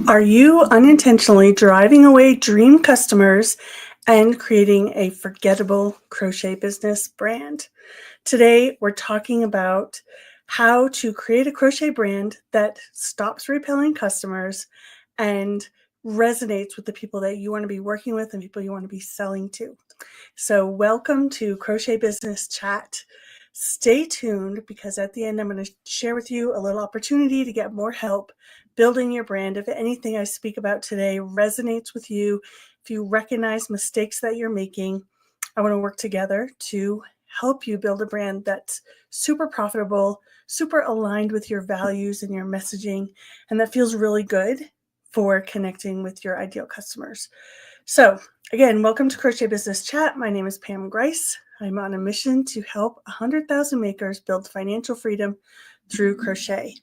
Are you unintentionally driving away dream customers and creating a forgettable crochet business brand? Today, we're talking about how to create a crochet brand that stops repelling customers and resonates with the people that you want to be working with and people you want to be selling to. So welcome to Crochet Business Chat. Stay tuned because at the end, I'm going to share with you a little opportunity to get more help building your brand. If anything I speak about today resonates with you, if you recognize mistakes that you're making, I want to work together to help you build a brand that's super profitable, super aligned with your values and your messaging, and that feels really good for connecting with your ideal customers. So again, welcome to Crochet Business Chat. My name is Pam Grice. I'm on a mission to help 100,000 makers build financial freedom through crochet.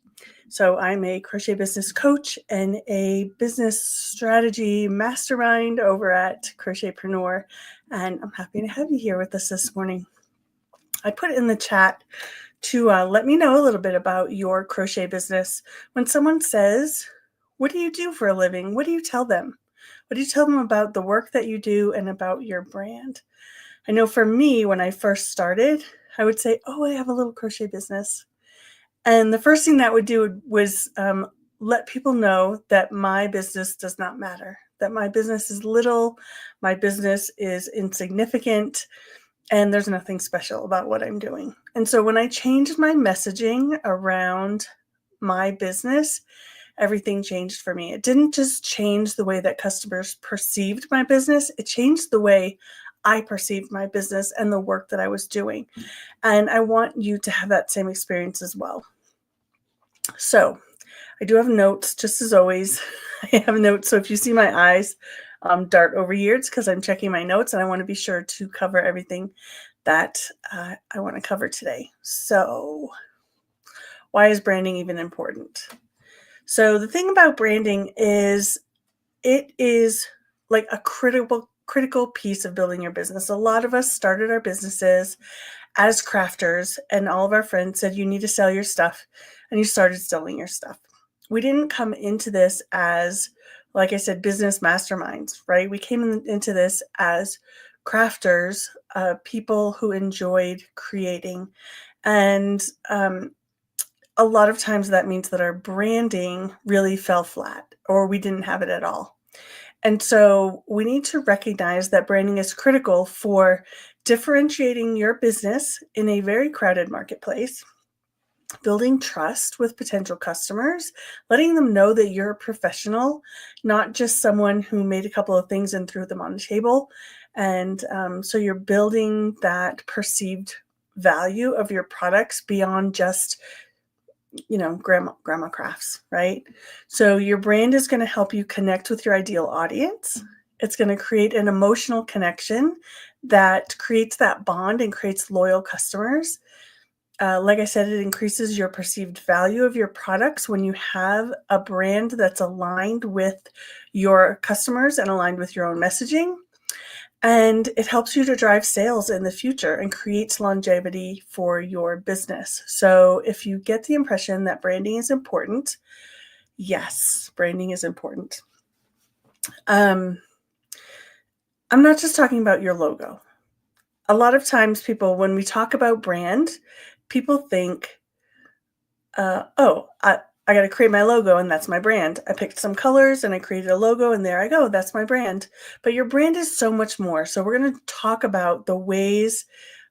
So I'm a crochet business coach and a business strategy mastermind over at crochetpreneurs, and I'm happy to have you here with us this morning. I put in the chat to let me know a little bit about your crochet business. When someone says, "What do you do for a living?" What do you tell them? What do you tell them about the work that you do and about your brand? I know for me, when I first started, I would say, "Oh, I have a little crochet business." And the first thing that would do was let people know that my business does not matter, that my business is little, my business is insignificant, and there's nothing special about what I'm doing. And so when I changed my messaging around my business, everything changed for me. It didn't just change the way that customers perceived my business, it changed the way I perceived my business and the work that I was doing. And I want you to have that same experience as well. So I do have notes, just as always. I have notes. So if you see my eyes dart over here, it's because I'm checking my notes and I want to be sure to cover everything that I want to cover today. So why is branding even important? So the thing about branding is it is like a critical piece of building your business. A lot of us started our businesses as crafters, and all of our friends said, "You need to sell your stuff," and you started selling your stuff. We didn't come into this as, like I said, business masterminds, right? We came into this as crafters, people who enjoyed creating. And a lot of times that means that our branding really fell flat or we didn't have it at all. And so we need to recognize that branding is critical for differentiating your business in a very crowded marketplace, building trust with potential customers, letting them know that you're a professional, not just someone who made a couple of things and threw them on the table. And so you're building that perceived value of your products beyond just grandma crafts, right? So your brand is going to help you connect with your ideal audience. It's going to create an emotional connection that creates that bond and creates loyal customers. Like I said, it increases your perceived value of your products when you have a brand that's aligned with your customers and aligned with your own messaging. And it helps you to drive sales in the future and creates longevity for your business. So if you get the impression that branding is important, yes, branding is important. I'm not just talking about your logo. A lot of times when we talk about brand, people think, I got to create my logo and that's my brand. I picked some colors and I created a logo and there I go. That's my brand. But your brand is so much more. So we're going to talk about the ways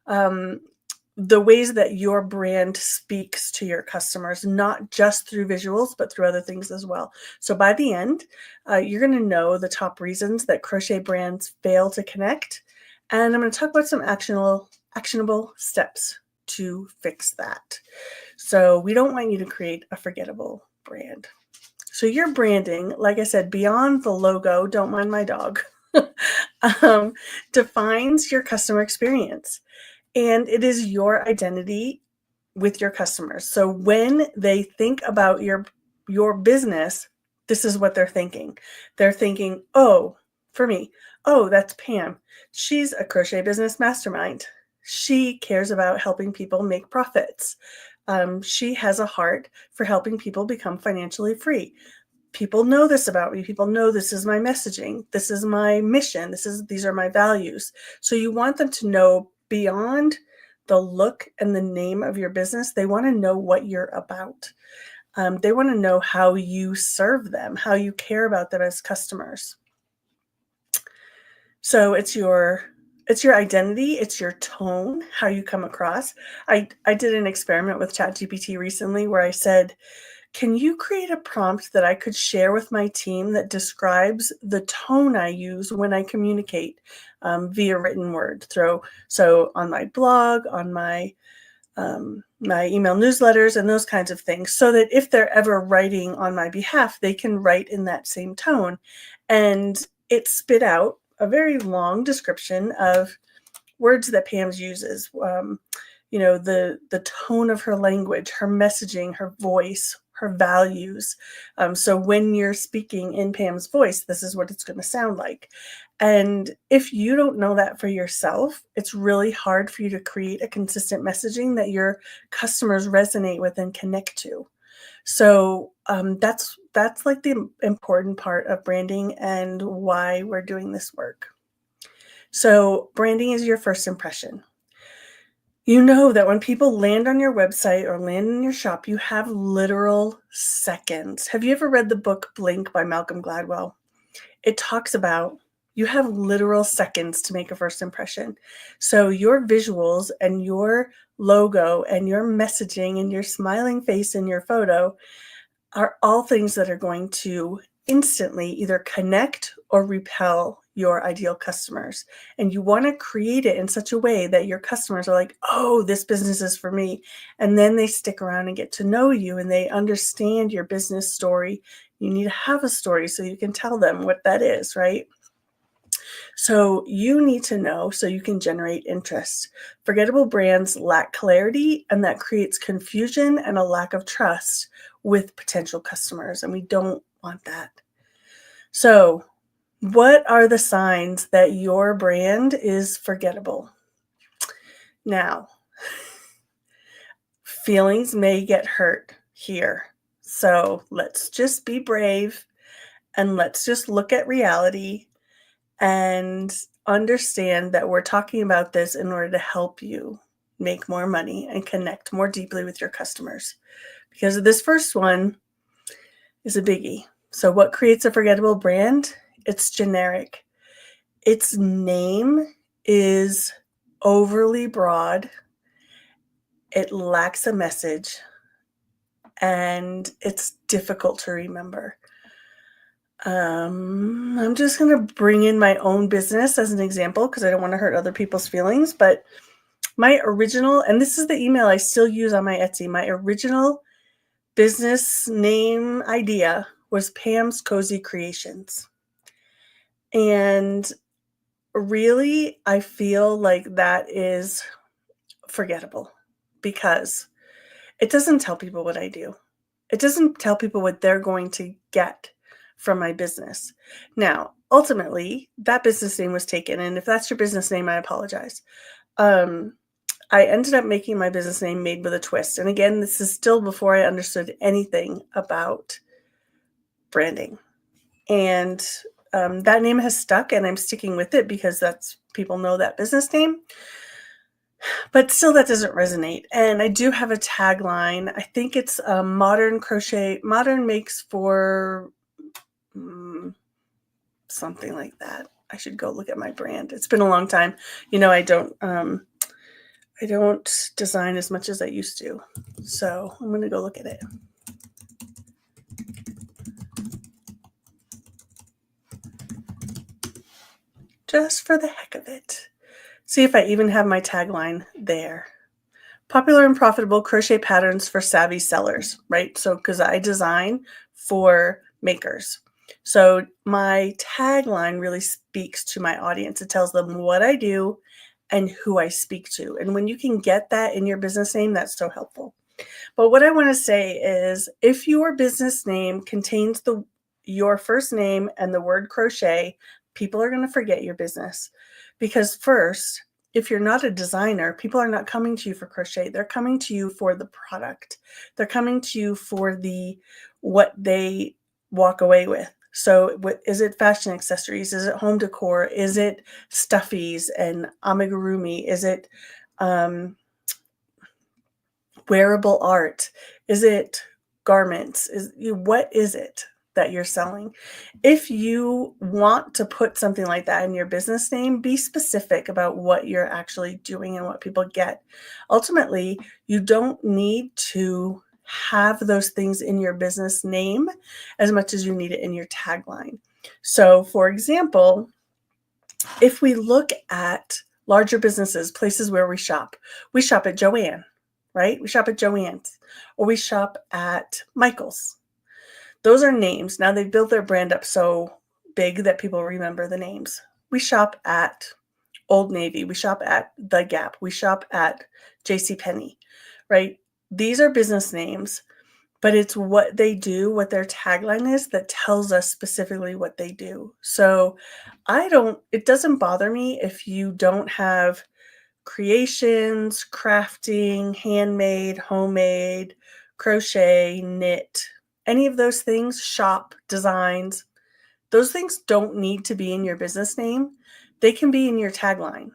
that your brand speaks to your customers, not just through visuals, but through other things as well. So by the end, you're going to know the top reasons that crochet brands fail to connect. And I'm going to talk about some actionable steps to fix that. So we don't want you to create a forgettable brand. So your branding, like I said, beyond the logo, don't mind my dog, defines your customer experience. And it is your identity with your customers. So when they think about your business, this is what they're thinking. They're thinking, oh, for me, oh, that's Pam. She's a crochet business mastermind. She cares about helping people make profits. She has a heart for helping people become financially free. people know this about me. People know this is my messaging. This is my mission. These are my values. So you want them to know beyond the look and the name of your business. They want to know what you're about. They want to know how you serve them, how you care about them as customers. So it's your identity, it's your tone, how you come across. I did an experiment with ChatGPT recently where I said, can you create a prompt that I could share with my team that describes the tone I use when I communicate via written word? So on my blog, on my email newsletters and those kinds of things, so that if they're ever writing on my behalf, they can write in that same tone. And it spit out a very long description of words that Pam uses, the tone of her language, her messaging, her voice, her values. So when you're speaking in Pam's voice, this is what it's going to sound like. And if you don't know that for yourself, it's really hard for you to create a consistent messaging that your customers resonate with and connect to. So that's like the important part of branding and why we're doing this work. So branding is your first impression. You know that when people land on your website or land in your shop, you have literal seconds. Have you ever read the book Blink by Malcolm Gladwell? It talks about you have literal seconds to make a first impression. So your visuals and your logo and your messaging and your smiling face in your photo are all things that are going to instantly either connect or repel your ideal customers. And you want to create it in such a way that your customers are like, oh, this business is for me. And then they stick around and get to know you and they understand your business story. You need to have a story so you can tell them what that is, right? So you need to know so you can generate interest. Forgettable brands lack clarity, and that creates confusion and a lack of trust with potential customers, and we don't want that. So what are the signs that your brand is forgettable? Now, feelings may get hurt here. So let's just be brave and let's just look at reality and understand that we're talking about this in order to help you make more money and connect more deeply with your customers. Because this first one is a biggie. So what creates a forgettable brand? It's generic. Its name is overly broad. It lacks a message, and it's difficult to remember. I'm just going to bring in my own business as an example because I don't want to hurt other people's feelings. But my original, and this is the email I still use on my Etsy, my original business name idea was Pam's Cozy Creations. And really, I feel like that is forgettable because it doesn't tell people what I do. It doesn't tell people what they're going to get from my business. Now, ultimately, that business name was taken. And if that's your business name, I apologize. I ended up making my business name Made with a Twist. And again, this is still before I understood anything about branding. And that name has stuck and I'm sticking with it because people know that business name. But still, that doesn't resonate. And I do have a tagline. I think it's modern makes for something like that. I should go look at my brand. It's been a long time. I don't design as much as I used to. So I'm going to go look at it. Just for the heck of it. See if I even have my tagline there. Popular and profitable crochet patterns for savvy sellers, right? So, because I design for makers. So my tagline really speaks to my audience. It tells them what I do and who I speak to. And when you can get that in your business name, that's so helpful. But what I want to say is if your business name contains your first name and the word crochet, people are going to forget your business. Because first, if you're not a designer, people are not coming to you for crochet. They're coming to you for the product. They're coming to you for what they walk away with. So is it fashion accessories? Is it home decor? Is it stuffies and amigurumi? Is it wearable art? Is it garments? What is it that you're selling? If you want to put something like that in your business name, be specific about what you're actually doing and what people get. Ultimately, you don't need to have those things in your business name as much as you need it in your tagline. So, for example, if we look at larger businesses, places where we shop at Joann, right? We shop at Joann's, or we shop at Michael's. Those are names. Now they've built their brand up so big that people remember the names. We shop at Old Navy. We shop at The Gap. We shop at JCPenney, right? These are business names, but it's what they do, what their tagline is, that tells us specifically what they do. So it doesn't bother me if you don't have creations, crafting, handmade, homemade, crochet, knit, any of those things, shop, designs. Those things don't need to be in your business name. They can be in your tagline.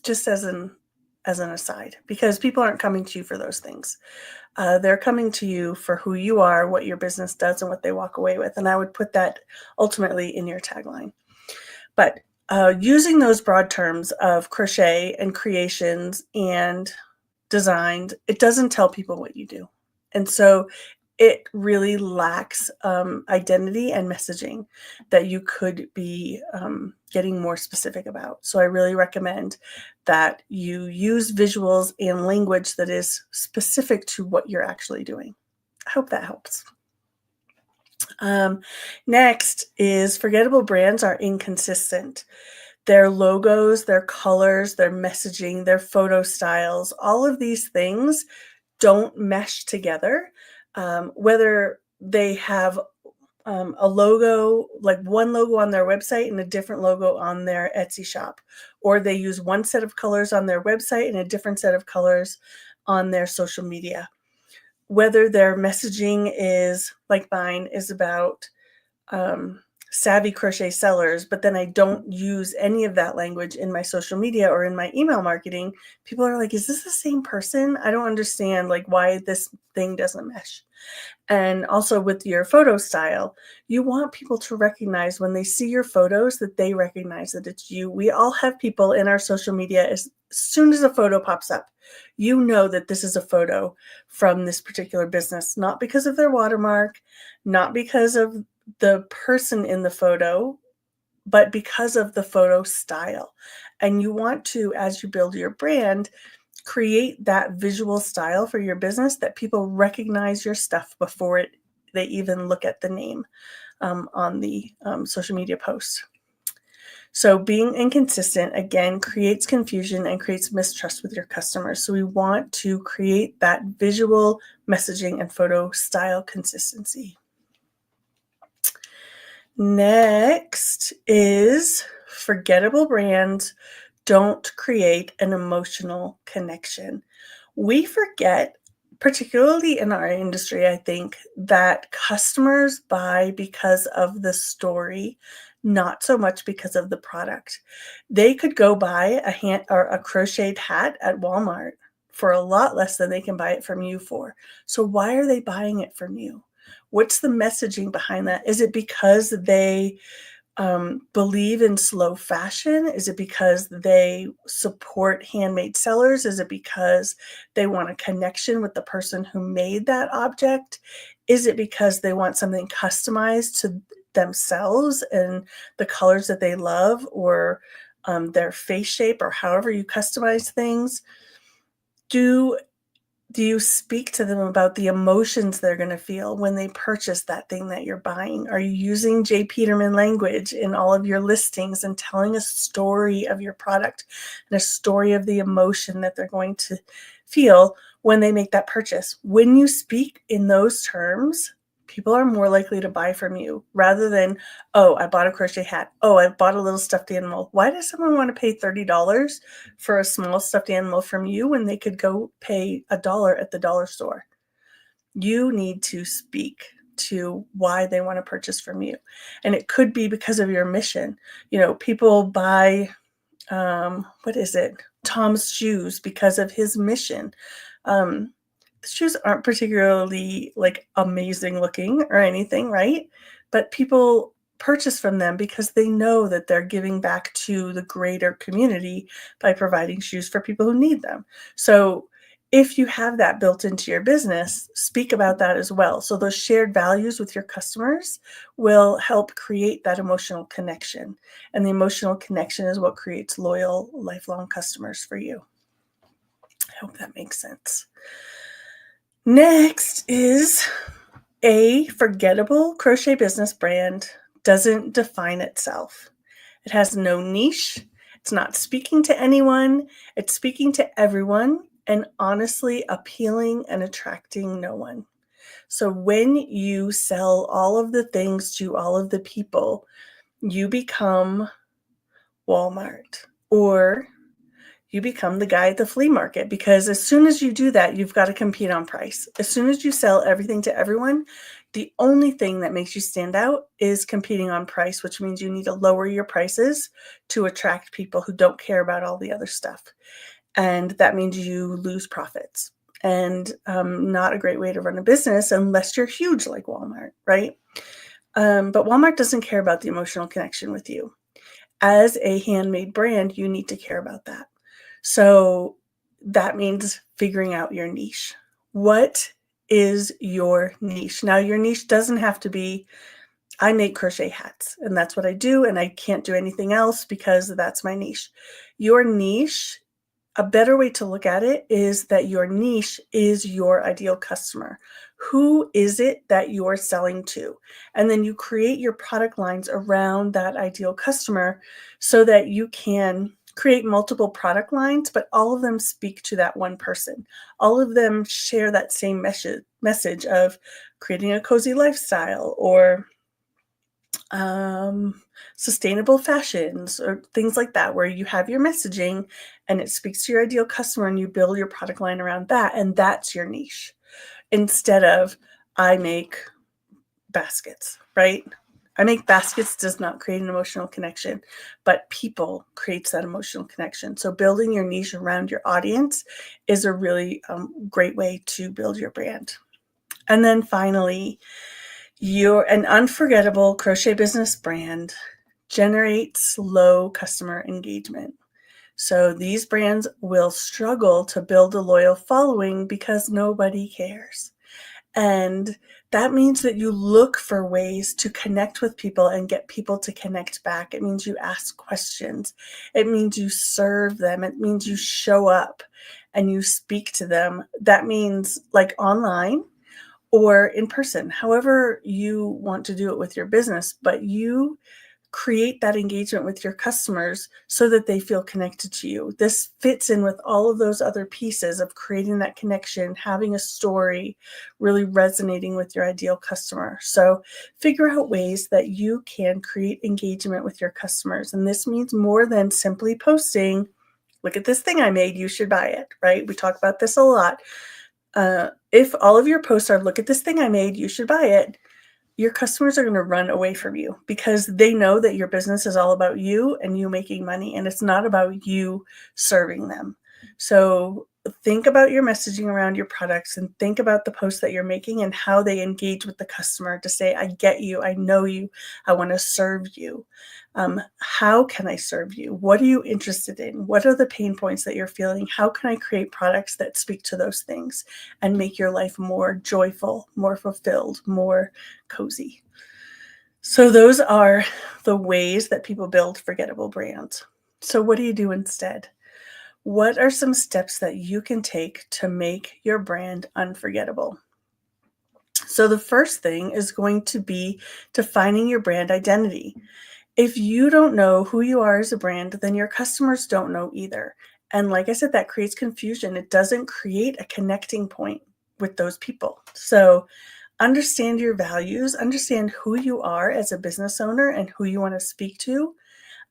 Just as an aside, because people aren't coming to you for those things. They're coming to you for who you are, what your business does, and what they walk away with. And I would put that ultimately in your tagline. But using those broad terms of crochet and creations and designs, it doesn't tell people what you do. And so it really lacks identity and messaging that you could be getting more specific about. So I really recommend that you use visuals and language that is specific to what you're actually doing. I hope that helps. Next is forgettable brands are inconsistent. Their logos, their colors, their messaging, their photo styles, all of these things don't mesh together. Whether they have a logo, like one logo on their website and a different logo on their Etsy shop, or they use one set of colors on their website and a different set of colors on their social media. Whether their messaging is, like mine, is about savvy crochet sellers, but then I don't use any of that language in my social media or in my email marketing, people are like, is this the same person? I don't understand why this thing doesn't mesh. And also with your photo style, you want people to recognize when they see your photos that they recognize that it's you. We all have people in our social media, as soon as a photo pops up, you know that this is a photo from this particular business, not because of their watermark, not because of the person in the photo, but because of the photo style. And you want to, as you build your brand, create that visual style for your business that people recognize your stuff before they even look at the name on the social media post. So being inconsistent, again, creates confusion and creates mistrust with your customers. So we want to create that visual messaging and photo style consistency. Next is forgettable brands don't create an emotional connection. We forget, particularly in our industry, I think, that customers buy because of the story, not so much because of the product. They could go buy a crocheted hat at Walmart for a lot less than they can buy it from you for. So why are they buying it from you? What's the messaging behind that? Is it because they believe in slow fashion? Is it because they support handmade sellers? Is it because they want a connection with the person who made that object? Is it because they want something customized to themselves and the colors that they love, or their face shape, or however you customize things? Do you speak to them about the emotions they're going to feel when they purchase that thing that you're buying? Are you using J. Peterman language in all of your listings and telling a story of your product and a story of the emotion that they're going to feel when they make that purchase? When you speak in those terms, people are more likely to buy from you rather than, oh, I bought a crochet hat. Oh, I bought a little stuffed animal. Why does someone want to pay $30 for a small stuffed animal from you when they could go pay $1 at the dollar store? You need to speak to why they want to purchase from you. And it could be because of your mission. People buy, what is it? Tom's shoes because of his mission. Um, the shoes aren't particularly like amazing looking or anything, right? But people purchase from them because they know that they're giving back to the greater community by providing shoes for people who need them. So if you have that built into your business, speak about that as well. So those shared values with your customers will help create that emotional connection. And the emotional connection is what creates loyal, lifelong customers for you. I hope that makes sense. Next is a forgettable crochet business brand doesn't define itself. It has no niche. It's not speaking to anyone. It's speaking to everyone and honestly appealing and attracting no one. So when you sell all of the things to all of the people, you become Walmart or you become the guy at the flea market, because as soon as you do that, you've got to compete on price. As soon as you sell everything to everyone, the only thing that makes you stand out is competing on price, which means you need to lower your prices to attract people who don't care about all the other stuff. And that means you lose profits. And not a great way to run a business unless you're huge like Walmart, right? But Walmart doesn't care about the emotional connection with you. As a handmade brand, you need to care about that. So that means figuring out your niche. What is your niche? Now, your niche doesn't have to be, I make crochet hats and that's what I do and I can't do anything else because that's my niche. Your niche, a better way to look at it is that your niche is your ideal customer. Who is it that you're selling to? And then you create your product lines around that ideal customer so that you can create multiple product lines, but all of them speak to that one person. All of them share that same message of creating a cozy lifestyle or sustainable fashions or things like that, where you have your messaging and it speaks to your ideal customer and you build your product line around that. And that's your niche instead of I make baskets, right? I make baskets does not create an emotional connection, but people creates that emotional connection. So building your niche around your audience is a really great way to build your brand. And then finally, an unforgettable crochet business brand generates low customer engagement. So these brands will struggle to build a loyal following because nobody cares. And that means that you look for ways to connect with people and get people to connect back. It means you ask questions. It means you serve them. It means you show up and you speak to them. That means like online or in person, however you want to do it with your business, but you create that engagement with your customers so that they feel connected to you. This fits in with all of those other pieces of creating that connection, having a story, really resonating with your ideal customer. So figure out ways that you can create engagement with your customers. And this means more than simply posting, look at this thing I made, you should buy it, right? We talk about this a lot. If all of your posts are, look at this thing I made, you should buy it, your customers are going to run away from you because they know that your business is all about you and you making money, and it's not about you serving them. So think about your messaging around your products and think about the posts that you're making and how they engage with the customer to say, I get you, I know you, I want to serve you. How can I serve you? What are you interested in? What are the pain points that you're feeling? How can I create products that speak to those things and make your life more joyful, more fulfilled, more cozy? So those are the ways that people build forgettable brands. So what do you do instead? What are some steps that you can take to make your brand unforgettable? So the first thing is going to be defining your brand identity. If you don't know who you are as a brand, then your customers don't know either. And like I said, that creates confusion. It doesn't create a connecting point with those people. So understand your values, understand who you are as a business owner and who you want to speak to.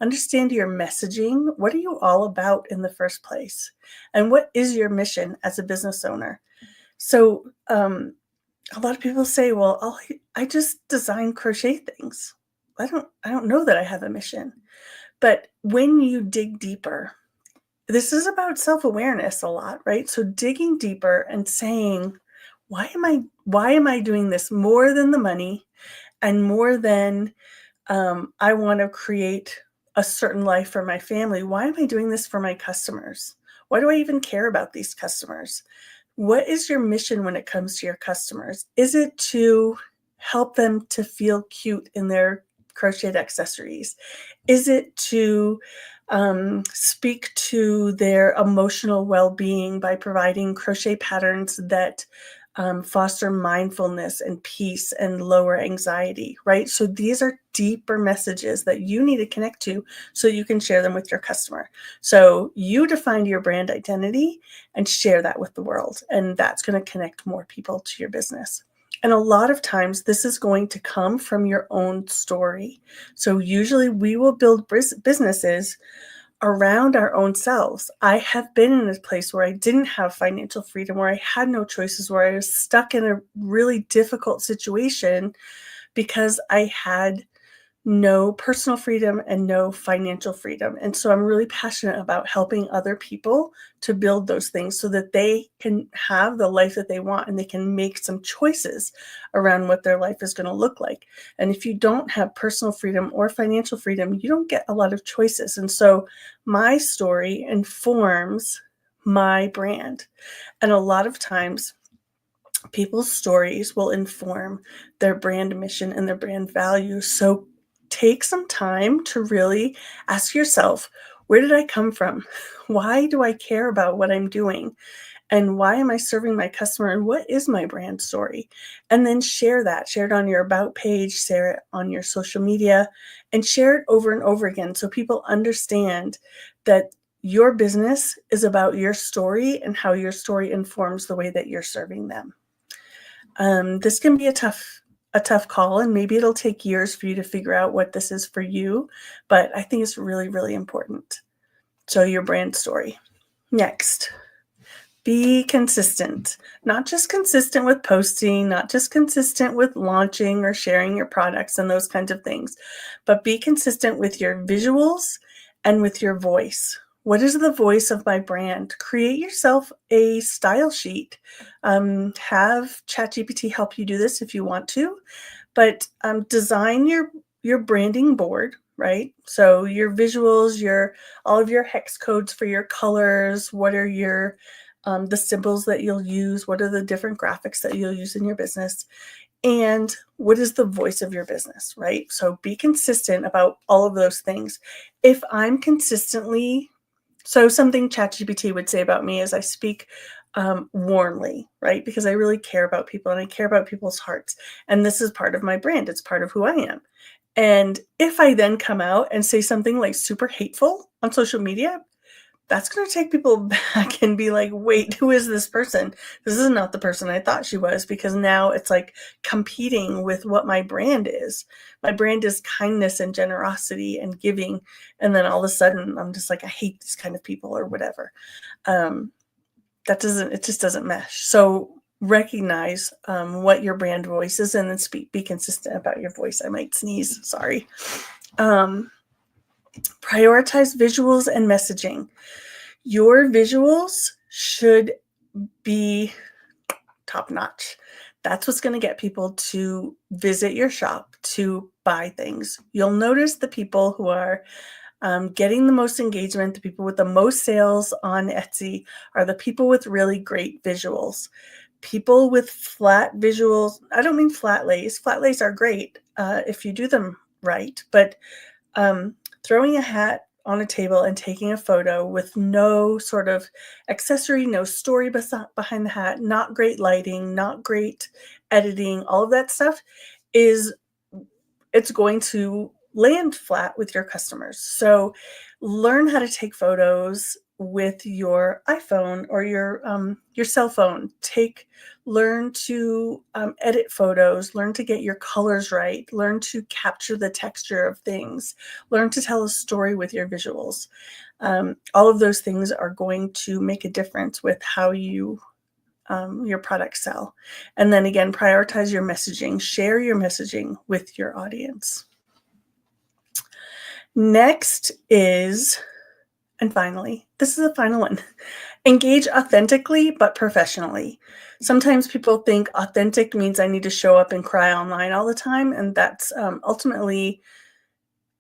Understand your messaging. What are you all about in the first place? And what is your mission as a business owner? So A lot of people say, well, I just design crochet things. I don't know that I have a mission. But when you dig deeper, this is about self-awareness a lot, right? So digging deeper and saying, why am I doing this more than the money and more than I want to create a certain life for my family? Why am I doing this for my customers? Why do I even care about these customers? What is your mission when it comes to your customers? Is it to help them to feel cute in their crocheted accessories? Is it to speak to their emotional well-being by providing crochet patterns that foster mindfulness and peace and lower anxiety, right? So these are deeper messages that you need to connect to so you can share them with your customer. So you define your brand identity and share that with the world, and that's going to connect more people to your business. And a lot of times this is going to come from your own story. So usually we will build businesses around our own selves. I have been in a place where I didn't have financial freedom, where I had no choices, where I was stuck in a really difficult situation because I had no personal freedom and no financial freedom. And so I'm really passionate about helping other people to build those things so that they can have the life that they want and they can make some choices around what their life is going to look like. And if you don't have personal freedom or financial freedom, you don't get a lot of choices. And so my story informs my brand. And a lot of times, people's stories will inform their brand mission and their brand values. So take some time to really ask yourself, where did I come from? Why do I care about what I'm doing? And why am I serving my customer? And what is my brand story? And then share that. Share it on your about page, share it on your social media, and share it over and over again so people understand that your business is about your story and how your story informs the way that you're serving them. This can be a tough call, and maybe it'll take years for you to figure out what this is for you, but I think it's really, really important. So your brand story. Next, be consistent. Not just consistent with posting, not just consistent with launching or sharing your products and those kinds of things, but be consistent with your visuals and with your voice. What is the voice of my brand? Create yourself a style sheet. Have ChatGPT help you do this if you want to, but design your branding board, right? So your visuals, all of your hex codes for your colors. What are your the symbols that you'll use? What are the different graphics that you'll use in your business? And what is the voice of your business, right? So be consistent about all of those things. If I'm consistently So something ChatGPT would say about me is I speak warmly, right? Because I really care about people and I care about people's hearts. And this is part of my brand. It's part of who I am. And if I then come out and say something like super hateful on social media, that's going to take people back and be like, wait, who is this person? This is not the person I thought she was, because now it's like competing with what my brand is. My brand is kindness and generosity and giving. And then all of a sudden I'm just like, I hate these kind of people or whatever. It just doesn't mesh. So recognize what your brand voice is and then be consistent about your voice. I might sneeze, sorry. Prioritize visuals and messaging. Your visuals should be top notch. That's what's going to get people to visit your shop to buy things. You'll notice the people who are getting the most engagement, the people with the most sales on Etsy are the people with really great visuals. People with flat visuals, I don't mean flat lays. Flat lays are great if you do them right, but throwing a hat on a table and taking a photo with no sort of accessory, no story behind the hat, not great lighting, not great editing, all of that stuff it's going to land flat with your customers. So learn how to take photos with your iPhone or your cell phone. Learn to edit photos, learn to get your colors right, learn to capture the texture of things, learn to tell a story with your visuals. All of those things are going to make a difference with how you your products sell. And then again, prioritize your messaging. Share your messaging with your audience. Next is, and finally, this is the final one. Engage authentically, but professionally. Sometimes people think authentic means I need to show up and cry online all the time. And that's ultimately,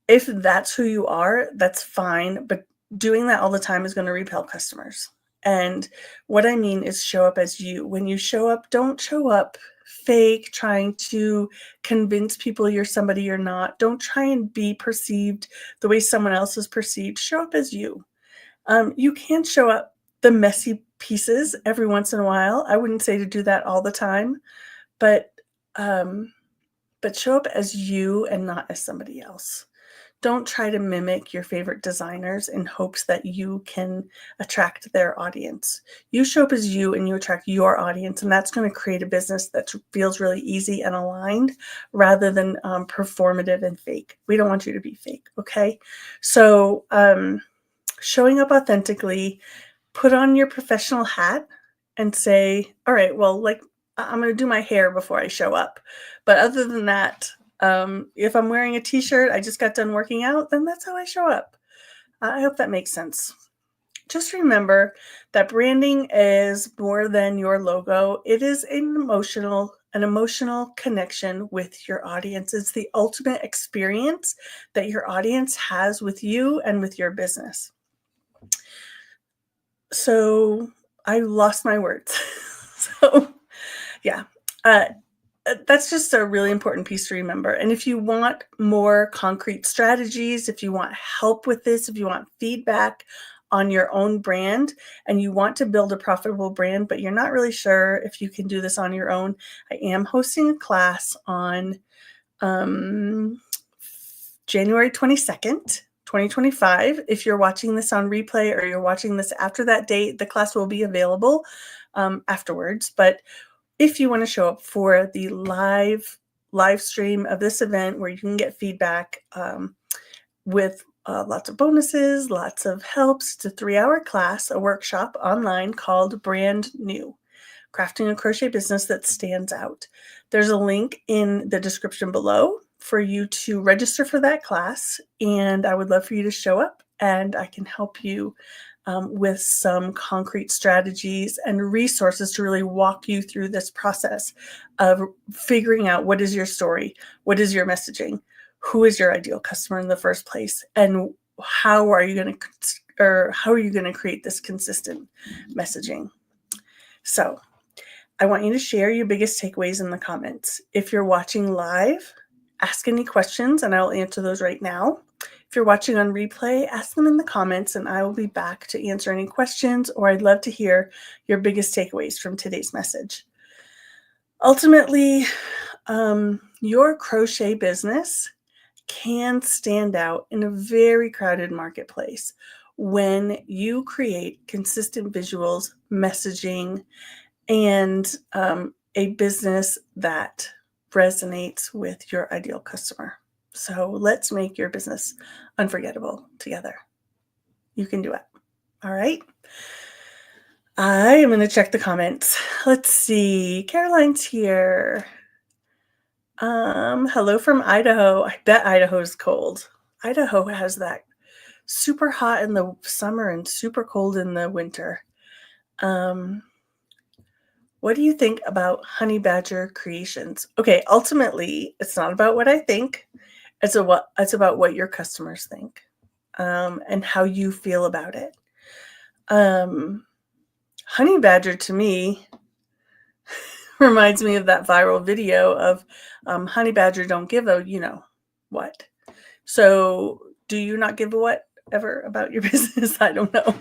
if that's who you are, that's fine. But doing that all the time is going to repel customers. And what I mean is show up as you. When you show up, don't show up fake, trying to convince people you're somebody you're not. Don't try and be perceived the way someone else is perceived. Show up as you. You can show up the messy pieces every once in a while. I wouldn't say to do that all the time, but show up as you and not as somebody else. Don't try to mimic your favorite designers in hopes that you can attract their audience. You show up as you and you attract your audience, and that's going to create a business that feels really easy and aligned rather than performative and fake. We don't want you to be fake, okay? So showing up authentically, put on your professional hat and say, all right, well, like I'm going to do my hair before I show up. But other than that, if I'm wearing a t-shirt, I just got done working out, then that's how I show up. I hope that makes sense. Just remember that branding is more than your logo. It is an emotional connection with your audience. It's the ultimate experience that your audience has with you and with your business. So I lost my words. So yeah, that's just a really important piece to remember. And if you want more concrete strategies, if you want help with this, if you want feedback on your own brand and you want to build a profitable brand, but you're not really sure if you can do this on your own, I am hosting a class on January 22nd. 2025. If you're watching this on replay or you're watching this after that date, the class will be available afterwards. But if you want to show up for the live stream of this event where you can get feedback with lots of bonuses, lots of helps, it's a 3-hour class, a workshop online called Brand New, Crafting a Crochet Business That Stands Out. There's a link in the description below for you to register for that class, and I would love for you to show up and I can help you with some concrete strategies and resources to really walk you through this process of figuring out what is your story, what is your messaging, who is your ideal customer in the first place, and how are you going to create this consistent messaging. So I want you to share your biggest takeaways in the comments. If you're watching live, ask any questions and I will answer those right now. If you're watching on replay, ask them in the comments and I will be back to answer any questions, or I'd love to hear your biggest takeaways from today's message. Ultimately, your crochet business can stand out in a very crowded marketplace when you create consistent visuals, messaging, and a business that resonates with your ideal customer. So let's make your business unforgettable together. You can do it. All right. I am going to check the comments. Let's see. Caroline's here. Hello from Idaho. I bet Idaho's cold. Idaho has that super hot in the summer and super cold in the winter. What do you think about Honey Badger creations? Okay, ultimately, it's not about what I think. It's about what your customers think and how you feel about it. Honey Badger to me reminds me of that viral video of Honey Badger don't give a you know what. So do you not give a whatever about your business? I don't know.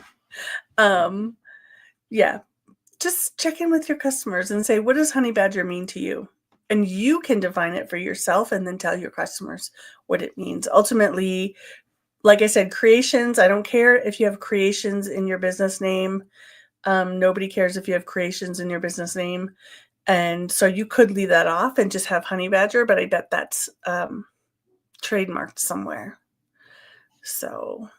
Yeah. Just check in with your customers and say, what does Honey Badger mean to you? And you can define it for yourself and then tell your customers what it means. Ultimately, like I said, creations, I don't care if you have creations in your business name. Nobody cares if you have creations in your business name. And so you could leave that off and just have Honey Badger, but I bet that's trademarked somewhere. So,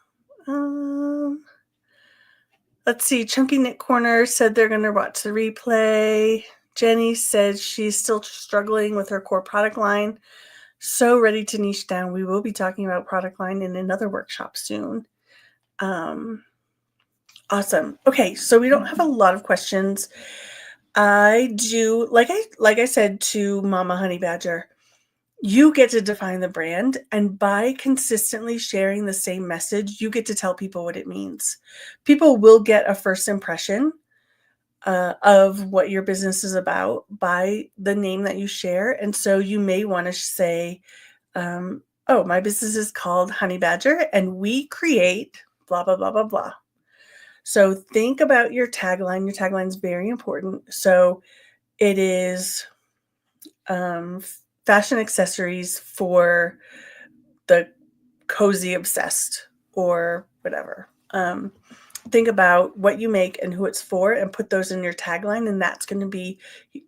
Let's see. Chunky Knit Corner said they're going to watch the replay. Jenny said she's still struggling with her core product line. So ready to niche down. We will be talking about product line in another workshop soon. Awesome. Okay, so we don't have a lot of questions. I do, like I said to Mama Honey Badger, you get to define the brand, and by consistently sharing the same message, you get to tell people what it means. People will get a first impression of what your business is about by the name that you share. And so you may want to say, oh, my business is called Honey Badger, and we create blah, blah, blah, blah, blah. So think about your tagline. Your tagline is very important. So it is fashion accessories for the cozy obsessed or whatever. Think about what you make and who it's for and put those in your tagline. And that's going to be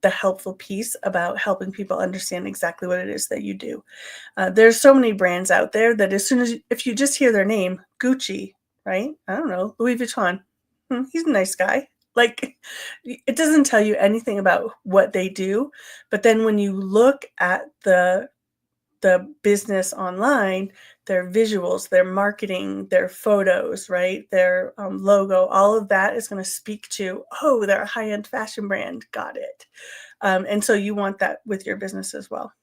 the helpful piece about helping people understand exactly what it is that you do. There's so many brands out there that as soon as, if you just hear their name, Gucci, right? I don't know, Louis Vuitton. He's a nice guy. Like, it doesn't tell you anything about what they do. But then when you look at the business online, their visuals, their marketing, their photos, right? Their logo, all of that is going to speak to, oh, they're a high-end fashion brand. Got it. And so you want that with your business as well.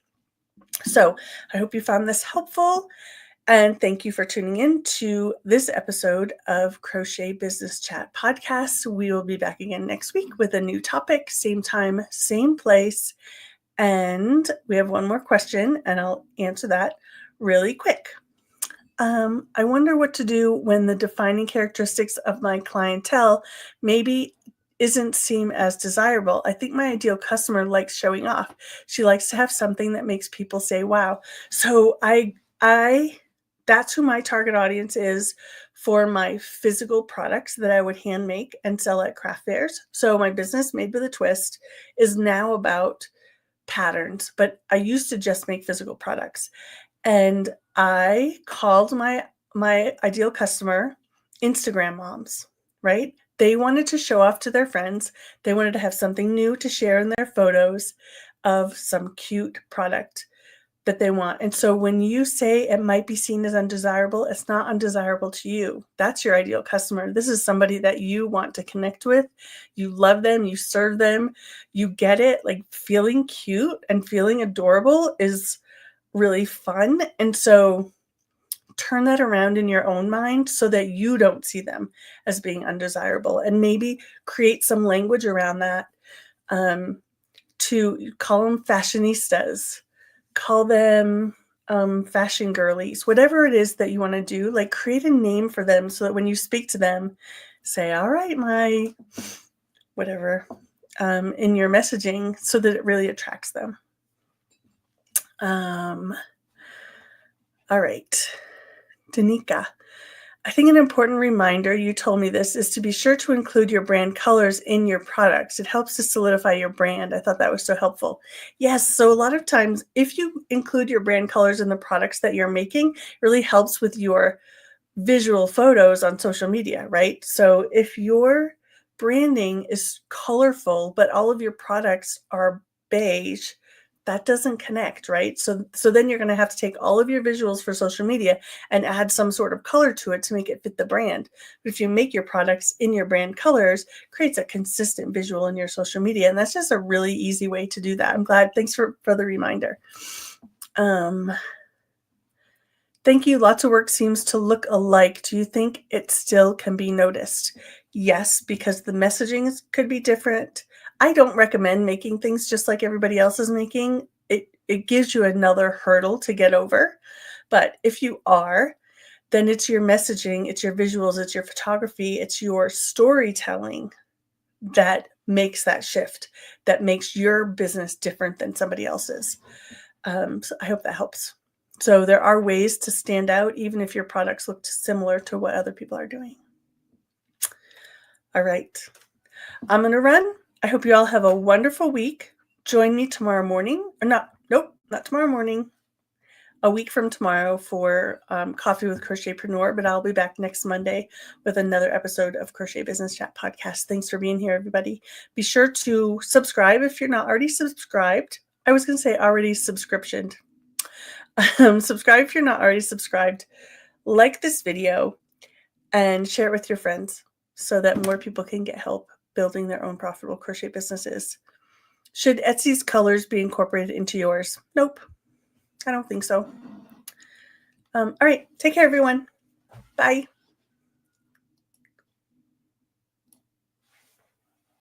So I hope you found this helpful. And thank you for tuning in to this episode of Crochet Business Chat Podcast. We will be back again next week with a new topic, same time, same place. And we have one more question, and I'll answer that really quick. I wonder what to do when the defining characteristics of my clientele maybe isn't seem as desirable. I think my ideal customer likes showing off. She likes to have something that makes people say, wow. So that's who my target audience is for my physical products that I would hand make and sell at craft fairs. So my business, Made with a Twist, is now about patterns, but I used to just make physical products. And I called my ideal customer Instagram moms, right? They wanted to show off to their friends. They wanted to have something new to share in their photos of some cute product that they want. And so when you say it might be seen as undesirable, it's not undesirable to you. That's your ideal customer. This is somebody that you want to connect with. You love them, you serve them, you get it. Like, feeling cute and feeling adorable is really fun. And so turn that around in your own mind so that you don't see them as being undesirable, and maybe create some language around that, to call them fashionistas, call them fashion girlies, whatever it is that you want to do. Like, create a name for them so that when you speak to them, say, all right, my whatever, in your messaging, so that it really attracts them. All right, Danica, I think an important reminder, you told me this, is to be sure to include your brand colors in your products. It helps to solidify your brand. I thought that was so helpful. Yes, so a lot of times, if you include your brand colors in the products that you're making, it really helps with your visual photos on social media, right? So if your branding is colorful, but all of your products are beige, that doesn't connect, right? So then you're going to have to take all of your visuals for social media and add some sort of color to it to make it fit the brand. But if you make your products in your brand colors, creates a consistent visual in your social media. And that's just a really easy way to do that. I'm glad. Thanks for the reminder. Thank you. Lots of work seems to look alike. Do you think it still can be noticed? Yes, because the messaging could be different. I don't recommend making things just like everybody else is making. It gives you another hurdle to get over. But if you are, then it's your messaging, it's your visuals, it's your photography, it's your storytelling that makes that shift, that makes your business different than somebody else's. So I hope that helps. So there are ways to stand out, even if your products look similar to what other people are doing. All right. I'm going to run. I hope you all have a wonderful week. Join me tomorrow morning. Not tomorrow morning. a week from tomorrow for Coffee with Crochetpreneur, but I'll be back next Monday with another episode of Crochet Business Chat Podcast. Thanks for being here, everybody. Be sure to subscribe if you're not already subscribed. I was going to say already subscriptioned. Subscribe if you're not already subscribed. Like this video and share it with your friends so that more people can get help building their own profitable crochet businesses. Should Etsy's colors be incorporated into yours? Nope. I don't think so. All right. Take care, everyone. Bye.